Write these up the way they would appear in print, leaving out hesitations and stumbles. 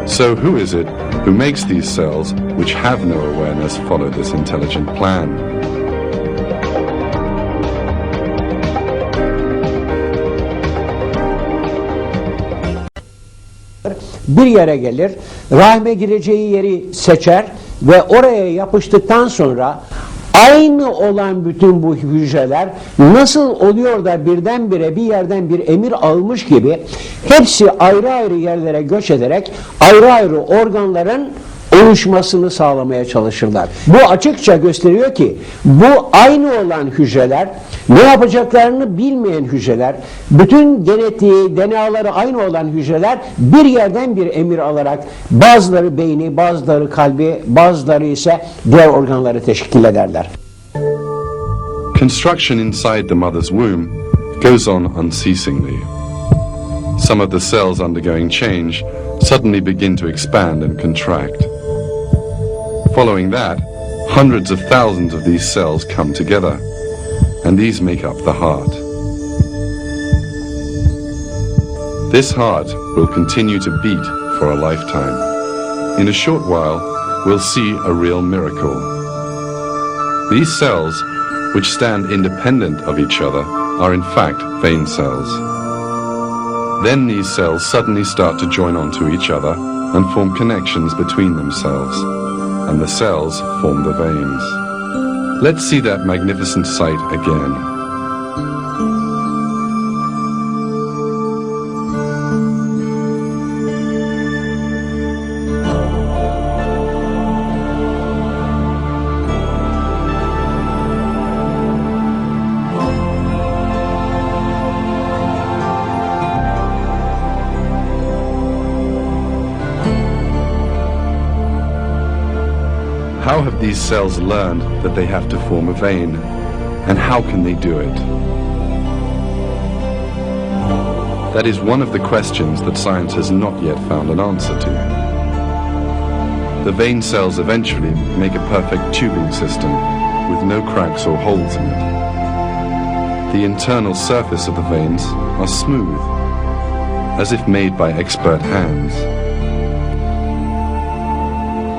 So who is it who makes these cells which have no awareness follow this intelligent plan? Bir yere gelir, rahme gireceği yeri seçer ve oraya yapıştıktan sonra aynı olan bütün bu hücreler nasıl oluyor da birdenbire bir yerden bir emir almış gibi hepsi ayrı ayrı yerlere göç ederek ayrı ayrı organların oluşmasını sağlamaya çalışırlar. Bu açıkça gösteriyor ki bu aynı olan hücreler, ne yapacaklarını bilmeyen hücreler, bütün genetiği, DNA'ları aynı olan hücreler bir yerden bir emir alarak bazıları beyni, bazıları kalbi, bazıları ise diğer organları teşkil ederler. Construction inside the mother's womb goes on unceasingly. Some of the cells undergoing change suddenly begin to expand and contract. Following that, hundreds of thousands of these cells come together, and these make up the heart. This heart will continue to beat for a lifetime. In a short while, we'll see a real miracle. These cells, which stand independent of each other, are in fact vein cells. Then these cells suddenly start to join onto each other and form connections between themselves, and the cells form the veins. Let's see that magnificent sight again. How have these cells learned that they have to form a vein, and how can they do it? That is one of the questions that science has not yet found an answer to. The vein cells eventually make a perfect tubing system with no cracks or holes in it. The internal surface of the veins are smooth, as if made by expert hands.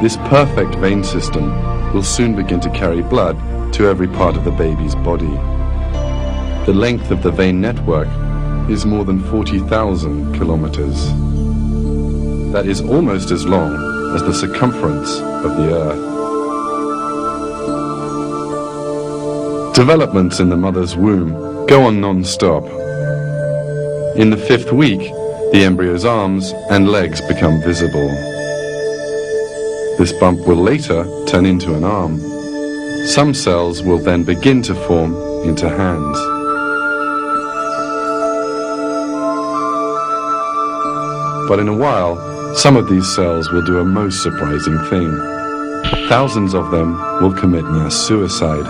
This perfect vein system will soon begin to carry blood to every part of the baby's body. The length of the vein network is more than 40,000 kilometers. That is almost as long as the circumference of the Earth. Developments in the mother's womb go on non-stop. In the 5th week, the embryo's arms and legs become visible. This bump will later turn into an arm. Some cells will then begin to form into hands. But in a while, some of these cells will do a most surprising thing. Thousands of them will commit mass suicide.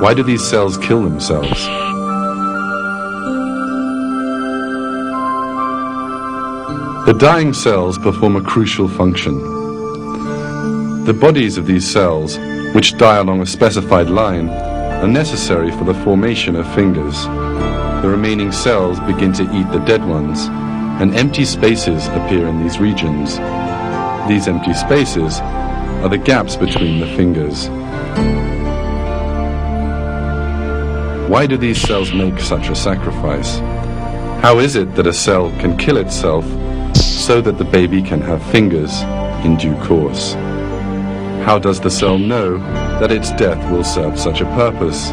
Why do these cells kill themselves? The dying cells perform a crucial function. The bodies of these cells, which die along a specified line, are necessary for the formation of fingers. The remaining cells begin to eat the dead ones, and empty spaces appear in these regions. These empty spaces are the gaps between the fingers. Why do these cells make such a sacrifice? How is it that a cell can kill itself so that the baby can have fingers in due course? How does the cell know that its death will serve such a purpose?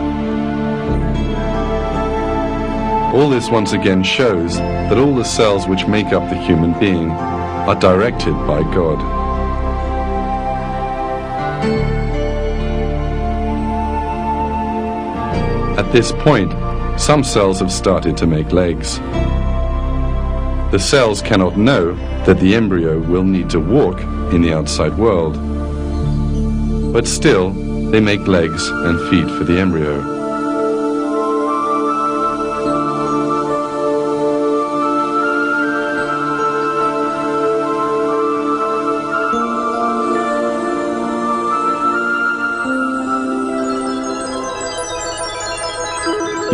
All this once again shows that all the cells which make up the human being are directed by God. At this point, some cells have started to make legs. The cells cannot know that the embryo will need to walk in the outside world. But still, they make legs and feet for the embryo.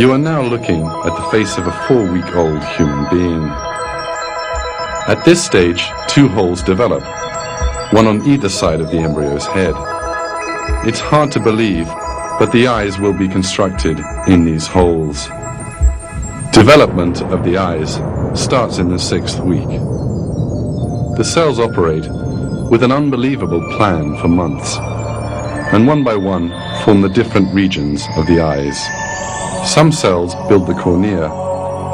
You are now looking at the face of a 4-week-old human being. At this stage, 2 holes develop, one on either side of the embryo's head. It's hard to believe, but the eyes will be constructed in these holes. Development of the eyes starts in the 6th week. The cells operate with an unbelievable plan for months, and one by one form the different regions of the eyes. Some cells build the cornea,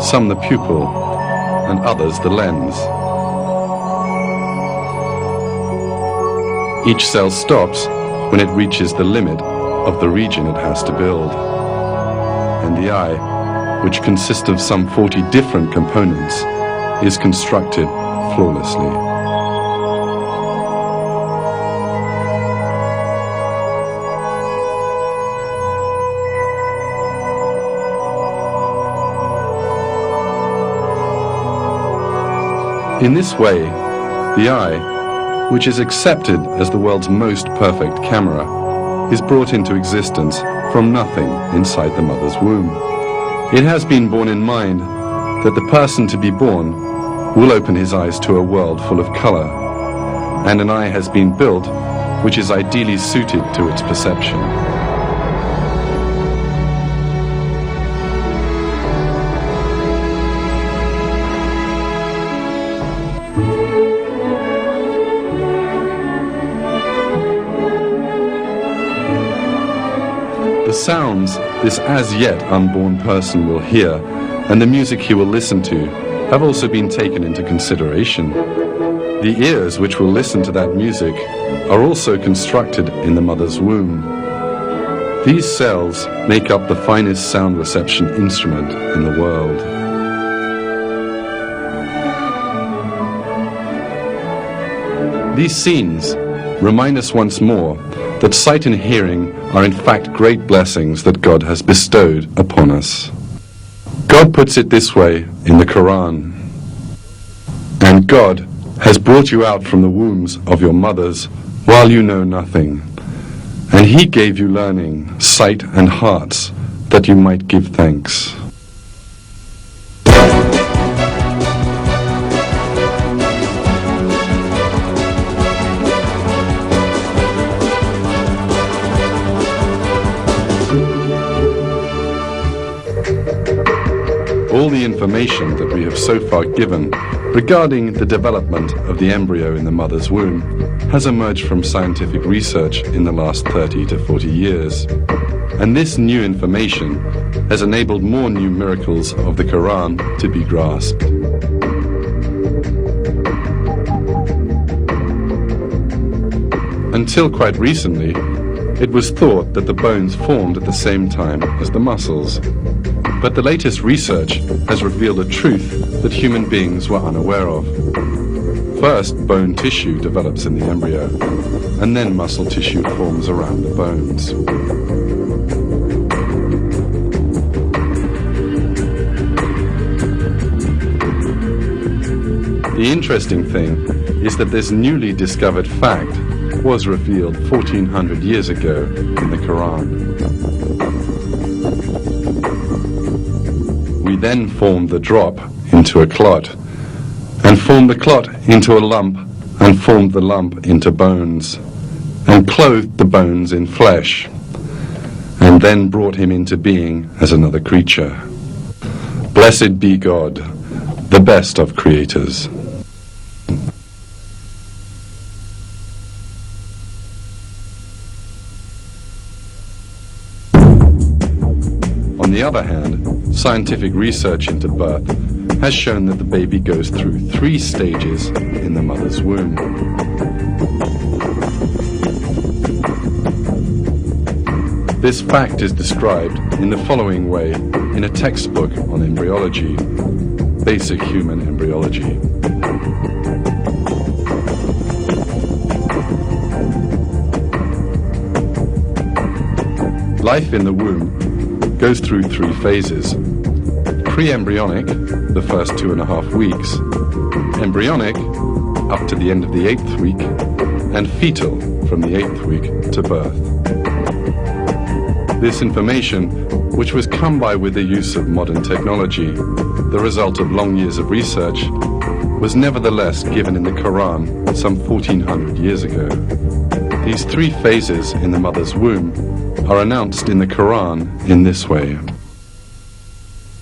some the pupil, and others the lens. Each cell stops when it reaches the limit of the region it has to build. And the eye, which consists of some 40 different components, is constructed flawlessly. In this way, the eye, which is accepted as the world's most perfect camera, is brought into existence from nothing inside the mother's womb. It has been borne in mind that the person to be born will open his eyes to a world full of color, and an eye has been built which is ideally suited to its perception. The sounds this as yet unborn person will hear and the music he will listen to have also been taken into consideration. The ears which will listen to that music are also constructed in the mother's womb. These cells make up the finest sound reception instrument in the world. These scenes remind us once more that sight and hearing are in fact great blessings that God has bestowed upon us. God puts it this way in the Quran: "And God has brought you out from the wombs of your mothers while you know nothing, and He gave you learning, sight and hearts, that you might give thanks." All the information that we have so far given regarding the development of the embryo in the mother's womb has emerged from scientific research in the last 30 to 40 years. And this new information has enabled more new miracles of the Quran to be grasped. Until quite recently, it was thought that the bones formed at the same time as the muscles. But the latest research has revealed a truth that human beings were unaware of. First, bone tissue develops in the embryo, and then muscle tissue forms around the bones. The interesting thing is that this newly discovered fact was revealed 1400 years ago in the Quran. We then formed the drop into a clot, and formed the clot into a lump, and formed the lump into bones, and clothed the bones in flesh, and then brought him into being as another creature. Blessed be God, the best of creators. On the other hand, scientific research into birth has shown that the baby goes through 3 stages in the mother's womb. This fact is described in the following way in a textbook on embryology, Basic Human Embryology. Life in the womb goes through 3 phases: pre-embryonic, the first 2.5 weeks, embryonic, up to the end of the 8th week, and fetal, from the 8th week to birth. This information, which was come by with the use of modern technology, the result of long years of research, was nevertheless given in the Quran some 1400 years ago. These three phases in the mother's womb are announced in the Quran in this way.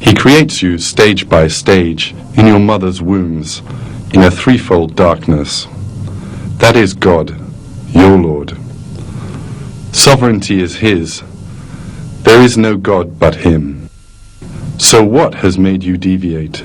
He creates you stage by stage in your mother's wombs in a threefold darkness. That is God, your Lord. Sovereignty is His. There is no God but Him. So what has made you deviate?